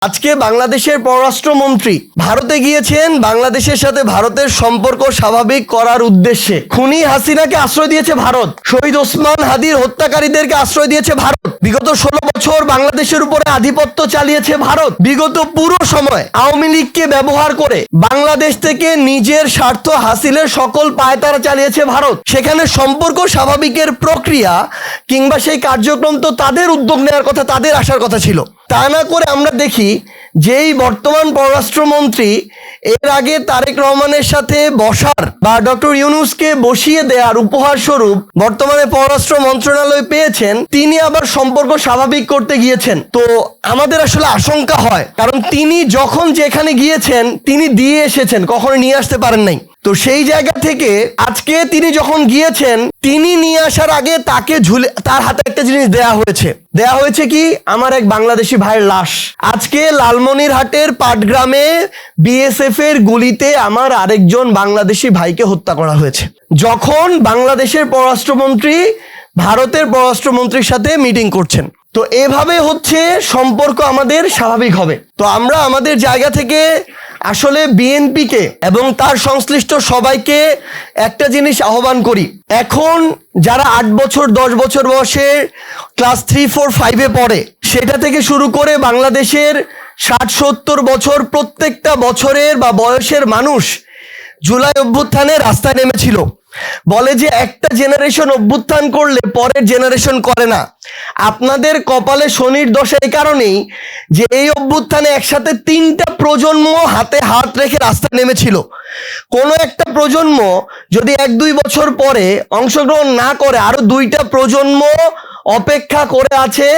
আজকে বাংলাদেশের পররাষ্ট্রমন্ত্রী ভারতে গিয়েছেন বাংলাদেশের সাথে ভারতের সম্পর্ক স্বাভাবিক করার উদ্দেশ্যে। খুনি হাসিনাকে আশ্রয় দিয়েছে ভারত, শহীদ ওসমান হাদির হত্যাকারীদেরকে আশ্রয় দিয়েছে ভারত, বিগত 16 বছর বাংলাদেশের উপরে আধিপত্য চালিয়েছে ভারত, বিগত পুরো সময় আওয়ামী লীগকে ব্যবহার করে বাংলাদেশ থেকে নিজের স্বার্থ হাসিলের সকল পায়তারা চালিয়েছে ভারত। সেখানে সম্পর্ক স্বাভাবিকের প্রক্রিয়া কিংবা সেই কার্যক্রম তো তাদের উদ্যোগ নেওয়ার কথা, তাদের আসার কথা ছিল। তা না করে আমরা দেখি যেই বর্তমান পররাষ্ট্রমন্ত্রী এর আগে তারেক রহমানের সাথে বসার বা ডক্টর ইউনূসকে বসিয়ে দেওয়ার উপহার স্বরূপ বর্তমানে পররাষ্ট্র মন্ত্রণালয় পেয়েছেন, তিনি আবার সম্পর্ক স্বাভাবিক করতে গিয়েছেন। তো আমাদের আসলে আশঙ্কা হয়, কারণ তিনি যখন যেখানে গিয়েছেন তিনি দিয়ে এসেছেন, কখনো নিয়ে আসতে পারেন নাই। তো সেই জায়গা থেকে আজকে তিনি যখন গিয়েছেন, তিনি নিয়ে আসার আগে তাকে তার হাতে একটা জিনিস দেয়া হয়েছে কি, আমার এক বাংলাদেশি ভাইয়ের লাশ। আজকে লালমনিরহাটের পাটগ্রামে বিএসএফ এর গুলিতে আমার আরেকজন বাংলাদেশি ভাইকে হত্যা করা হয়েছে, যখন বাংলাদেশের পররাষ্ট্রমন্ত্রী ভারতের পররাষ্ট্রমন্ত্রীর সাথে মিটিং করছেন। তো এভাবে হচ্ছে সম্পর্ক আমাদের স্বাভাবিক হবে। তো আমরা আমাদের জায়গা থেকে আসলে বিএনপিকে এবং তার সংশ্লিষ্ট সবাইকে একটা জিনিস আহ্বান করি, এখন যারা 8 বছর 10 বছর বয়সের ক্লাস 3, 4, 5-এ পড়ে, সেটা থেকে শুরু করে বাংলাদেশের 60-70 বছর প্রত্যেকটা বছরের বা বয়সের মানুষ জুলাই অভ্যুত্থানে রাস্তায় নেমেছিল। বলে যে একটা জেনারেশন অভ্যুত্থান করলে পরের জেনারেশন করে না। আপনাদের কপালে শনির দশা এই কারণেই যে এই অভ্যুত্থানে একসাথে 3টা প্রজন্ম হাতে হাত রেখে রাস্তায় নেমেছিল। কোনো একটা প্রজন্ম যদি 1-2 বছর পরে অংশগ্রহণ না করে, আরো 2টা প্রজন্ম অপেক্ষা করে আছে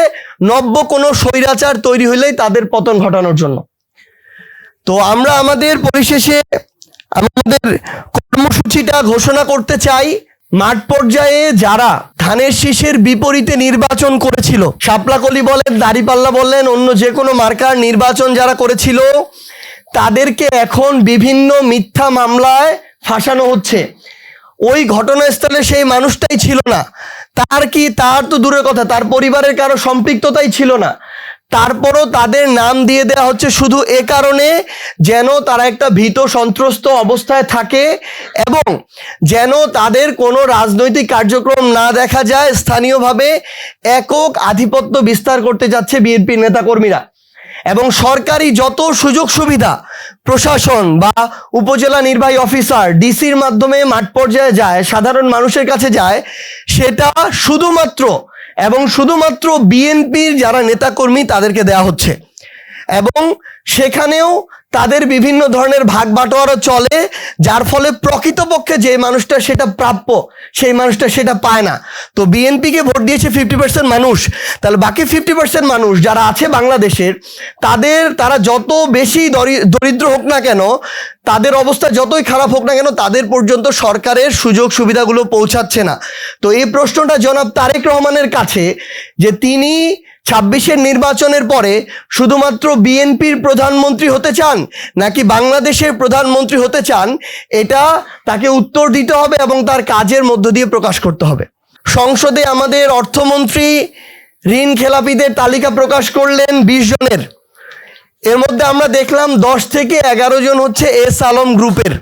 নব্য কোনো স্বৈরাচার তৈরি হইলেই তাদের পতন ঘটানোর জন্য। তো আমরা আমাদের পরিশেষে আমাদের কর্মসূচিটা ঘোষণা করতে চাই। মাঠ পর্যায়ে যারা ধানের শীষের বিপরীতে নির্বাচন করেছিল, শাপলাকলি বলেন, দাড়িপাল্লা বললেন, অন্য যে কোনো মার্কার নির্বাচন যারা করেছিল, তাদেরকে এখন বিভিন্ন মিথ্যা মামলায় ফাঁসানো হচ্ছে। ওই ঘটনাস্থলে সেই মানুষটাই ছিল না, তার তো দূরের কথা, তার পরিবারের কারো সম্পৃক্ততাই ছিল না, তারপরও তাদের নাম দিয়ে দেওয়া হচ্ছে শুধু এ কারণে যেন তারা একটা ভীত সন্ত্রস্ত অবস্থায় থাকে এবং যেন তাদের কোনো রাজনৈতিক কার্যক্রম না দেখা যায়। স্থানীয়ভাবে একক আধিপত্য বিস্তার করতে যাচ্ছে বিএনপি নেতাকর্মীরা এবং সরকারি যত সুযোগ সুবিধা প্রশাসন বা উপজেলা নির্বাহী অফিসার ডিসির মাধ্যমে মাঠ পর্যায়ে যায়, সাধারণ মানুষের কাছে যায়, সেটা শুধুমাত্র বিএনপির যারা নেতাকর্মী তাদেরকে দেয়া হচ্ছে এবং সেখানেও তাদের বিভিন্ন ধরনের ভাগ বাটোয়ারা চলে, যার ফলে প্রকৃতপক্ষে যে মানুষটা সেটা প্রাপ্য সেই মানুষটা সেটা পায় না। তো বিএনপিকে ভোট দিয়েছে 50% মানুষ, তাহলে বাকি 50% মানুষ যারা আছে বাংলাদেশের, তারা যত বেশি দরিদ্র হোক না কেন, তাদের অবস্থা যতই খারাপ হোক না কেন, তাদের পর্যন্ত সরকারের সুযোগ সুবিধাগুলো পৌঁছাচ্ছে না। তো এই প্রশ্নটা জনাব তারেক রহমানের কাছে যে তিনি 26-এর নির্বাচনের পরে শুধুমাত্র বিএনপির প্রধানমন্ত্রী হতে চান নাকি বাংলাদেশের প্রধানমন্ত্রী হতে চান, এটা তাকে উত্তর দিতে হবে এবং তার কাজের মধ্য দিয়ে প্রকাশ করতে হবে। সংসদে আমাদের অর্থমন্ত্রী ঋণ খেলাপিদের তালিকা প্রকাশ করলেন 20 জনের। এর মধ্যে আমরা দেখলাম 10 থেকে 11 জন হচ্ছে এস আলম গ্রুপের।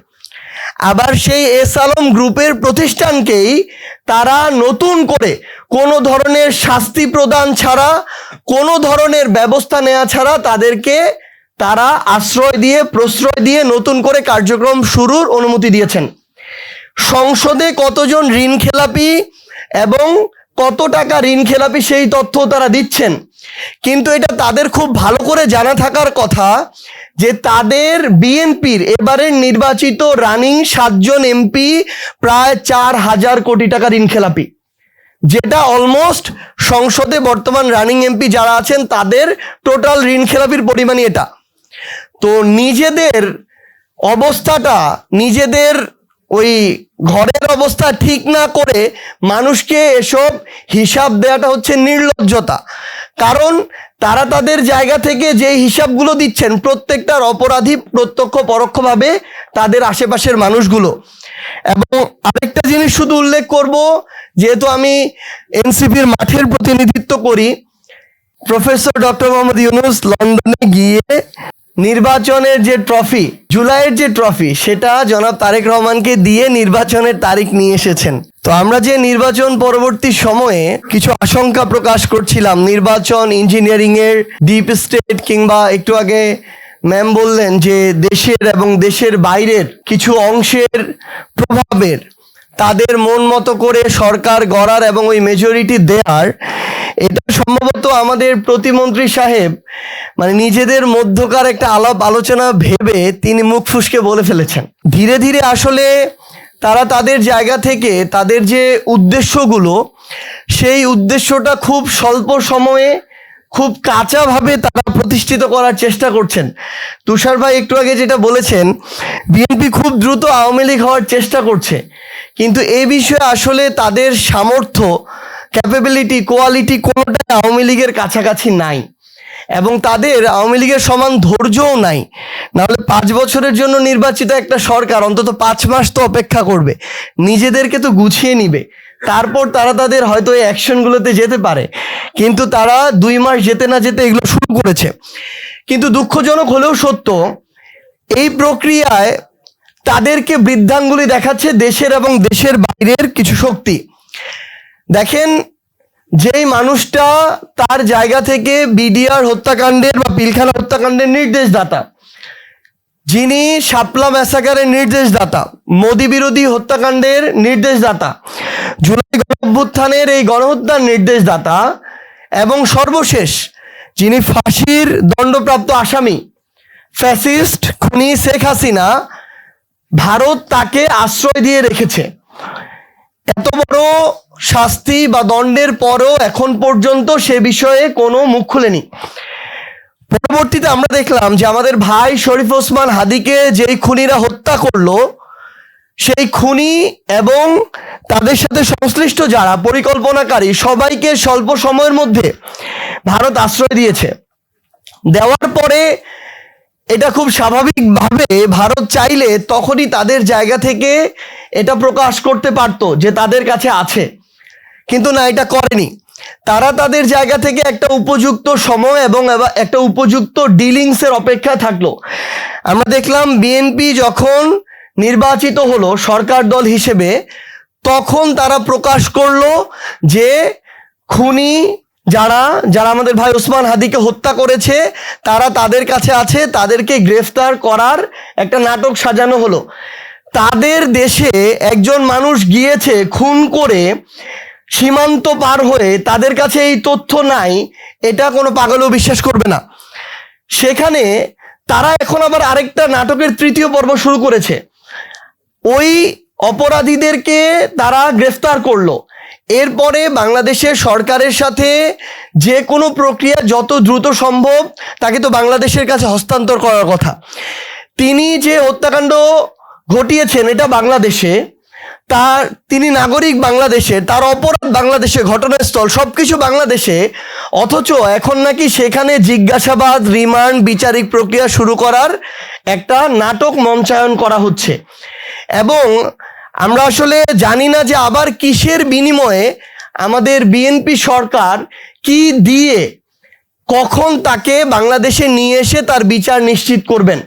আবার সেই এস আলম গ্রুপের প্রতিষ্ঠানকেই তারা নতুন করে কোনো ধরনের শাস্তি প্রদান ছাড়া, কোনো ধরনের ব্যবস্থা নেওয়া ছাড়া তাদেরকে তারা প্রশ্রয় দিয়ে নতুন করে কার্যক্রম শুরুর অনুমতি দিয়েছেন। সংসদে কতজন ঋণ খেলাপি এবং কত টাকা ঋণ খেলাপি সেই তথ্য তারা দিচ্ছেন, কিন্তু এটা তাদের খুব ভালো করে জানা থাকার কথা যে তাদের বিএনপির এবারের নির্বাচিত রানিং 7 জন এমপি প্রায় 4000 কোটি টাকা ঋণ খেলাপি, যেটা অলমোস্ট সংসদে বর্তমান রানিং এমপি যারা আছেন তাদের টোটাল ঋণ খেলাপির পরিমাণই এটা। তো নিজেদের অবস্থাটা, নিজেদের ওই ঘরের অবস্থা ঠিক না করে মানুষকে এসব হিসাব দেওয়াটা হচ্ছে নির্লজ্জতা। কারণ তারা তাদের জায়গা থেকে যে হিসাবগুলো দিচ্ছেন, প্রত্যেকটার অপরাধী প্রত্যক্ষ পরোক্ষভাবে তাদের আশেপাশের মানুষগুলো। এবং আরেকটা জিনিস শুধু উল্লেখ করব, যেহেতু আমি এনসিপির মাঠের প্রতিনিধিত্ব করি, প্রফেসর ডক্টর মোহাম্মদ ইউনূস লন্ডনে গিয়ে নির্বাচনের যে ট্রফি, জুলাইয়ের যে ট্রফি, সেটা জনাব তারেক রহমানকে দিয়ে নির্বাচনের তারিখ নিয়ে এসেছেন। তো আমরা যে নির্বাচন পরবর্তী সময়ে কিছু আশঙ্কা প্রকাশ করছিলাম, নির্বাচন ইঞ্জিনিয়ারিং এর ডিপ স্টেট, কিংবা একটু আগে ম্যাম বললেন যে দেশের এবং দেশের বাইরের কিছু অংশের প্রভাবের, তাদের মন মতো করে সরকার গড়ার এবং ওই মেজরিটি দেওয়ার, এটা সম্ভবত আমাদের প্রতিমন্ত্রী সাহেব মানে নিজেদের মধ্যকার একটা আলাপ আলোচনা ভেবে তিনি মুখ ফুসকে বলে ফেলেছেন। ধীরে ধীরে আসলে তারা তাদের জায়গা থেকে তাদের যে উদ্দেশ্যগুলো, সেই উদ্দেশ্যটা খুব স্বল্প সময়ে খুব কাঁচাভাবে তারা প্রতিষ্ঠিত করার চেষ্টা করছেন। তুষার ভাই একটু আগে যেটা বলেছেন, বিএনপি খুব দ্রুত আওয়ামী লীগ হওয়ার চেষ্টা করছে, কিন্তু এই বিষয়ে আসলে তাদের সামর্থ্য, ক্যাপাবিলিটি, কোয়ালিটি কোনোটাই আওয়ামী লীগের কাছাকাছি নাই, এবং তাদের আওয়ামী লীগের সমান ধৈর্যও নাই। নাহলে 5 বছরের জন্য নির্বাচিত একটা সরকার অন্তত 5 মাস তো অপেক্ষা করবে, নিজেদেরকে তো গুছিয়ে নিবে, তারপর তারা তাদের হয়তো এই অ্যাকশনগুলোতে যেতে পারে। কিন্তু তারা 2 মাস যেতে না যেতে এগুলো শুরু করেছে। কিন্তু দুঃখজনক হলেও সত্য, এই প্রক্রিয়ায় তাদেরকে বৃদ্ধাঙ্গুলি দেখাচ্ছে দেশের এবং দেশের বাইরের কিছু শক্তি। দেখেন, যেই মানুষটা তার জায়গা থেকে বিডিআর হত্যাকাণ্ডের বা পিলখানা হত্যাকাণ্ডের নির্দেশদাতা, যিনি শাপলা ম্যাসাকারের নির্দেশদাতা, মোদি বিরোধী হত্যাকাণ্ডের নির্দেশদাতা, জুলাই গণঅভ্যুত্থানের এই গণহত্যার নির্দেশদাতা, এবং সর্বশেষ যিনি ফাঁসির দণ্ডপ্রাপ্ত আসামি ফ্যাসিস্ট খুনি শেখ হাসিনা, ভারত তাকে আশ্রয় দিয়ে রেখেছে। এত বড় শাস্তি বা দণ্ডের পরও এখন পর্যন্ত সে বিষয়ে কোনো মুখ খুলেনি। পরবর্তীতে আমরা দেখলাম যে আমাদের ভাই শরীফ ওসমান হাদিকে যেই খুনিরা হত্যা করলো, সেই খুনি এবং তাদের সাথে সংশ্লিষ্ট যারা পরিকল্পনাকারী, সবাইকে স্বল্প সময়ের মধ্যে ভারত আশ্রয় দিয়েছে। দেওয়ার পরে এটা খুব স্বাভাবিকভাবে ভারত চাইলে তখনই তাদের জায়গা থেকে এটা প্রকাশ করতে পারতো যে তাদের কাছে আছে, কিন্তু না, এটা করেনি। তারা তাদের জায়গা থেকে একটা উপযুক্ত সময় এবং একটা উপযুক্ত ডিলিংসের অপেক্ষায় থাকলো। আমরা দেখলাম বিএনপি যখন নির্বাচিত হলো সরকার দল হিসেবে, তখন তারা প্রকাশ করলো যে খুনি যারা যারা আমাদের ভাই ওসমান হাদিকে হত্যা করেছে তারা তাদের কাছে আছে, তাদেরকে গ্রেফতার করার একটা নাটক সাজানো হলো। তাদের দেশে একজন মানুষ গিয়েছে খুন করে, সীমান্ত পার হয়ে, তাদের কাছে এই তথ্য নাই, এটা কোনো পাগলও বিশ্বাস করবে না। সেখানে তারা এখন আবার আরেকটা নাটকের 3য় পর্ব শুরু করেছে। ওই অপরাধীদেরকে তারা গ্রেফতার করলো, এরপরে বাংলাদেশের সরকারের সাথে যে কোনো প্রক্রিয়া যত দ্রুত সম্ভব তাকে তো বাংলাদেশের কাছে হস্তান্তর করার কথা। তিনি যে হত্যাকাণ্ড ঘটিয়েছেন এটা বাংলাদেশে, তিনি নাগরিক বাংলাদেশের, তার অপরাধ বাংলাদেশে, ঘটনাস্থল সবকিছু বাংলাদেশে, অথচ এখন নাকি সেখানে জিজ্ঞাসাবাদ, রিমান্ড, বিচারিক প্রক্রিয়া শুরু করার একটা নাটক মঞ্চায়ন করা হচ্ছে। এবং আমরা আসলে জানি না যে আবার কিসের বিনিময়ে আমাদের বিএনপি সরকার কি দিয়ে কখন তাকে বাংলাদেশে নিয়ে এসে তার বিচার নিশ্চিত করবেন।